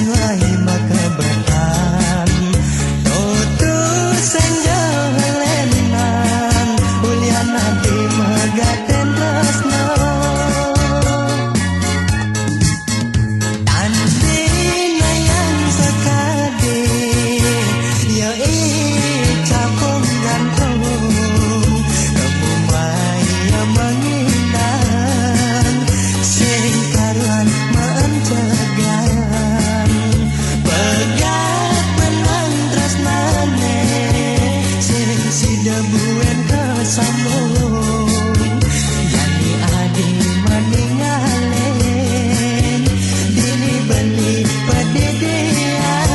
sanwai maka berhan tutus senja helenan ulian hati megaten tresno tandi nayang sekade ya capung gantung kemumai yang mengindan sing karuan mencegahan pegat menang tresnane sing sida buen kesambung yani adi meninggalin dini beli pedidian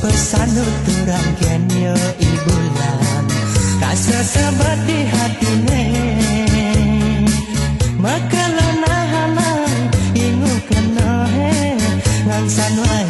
pesan turang kenyo ibulan rasa sabat di hatine maka lana hanang ingu kena he ngang sanwai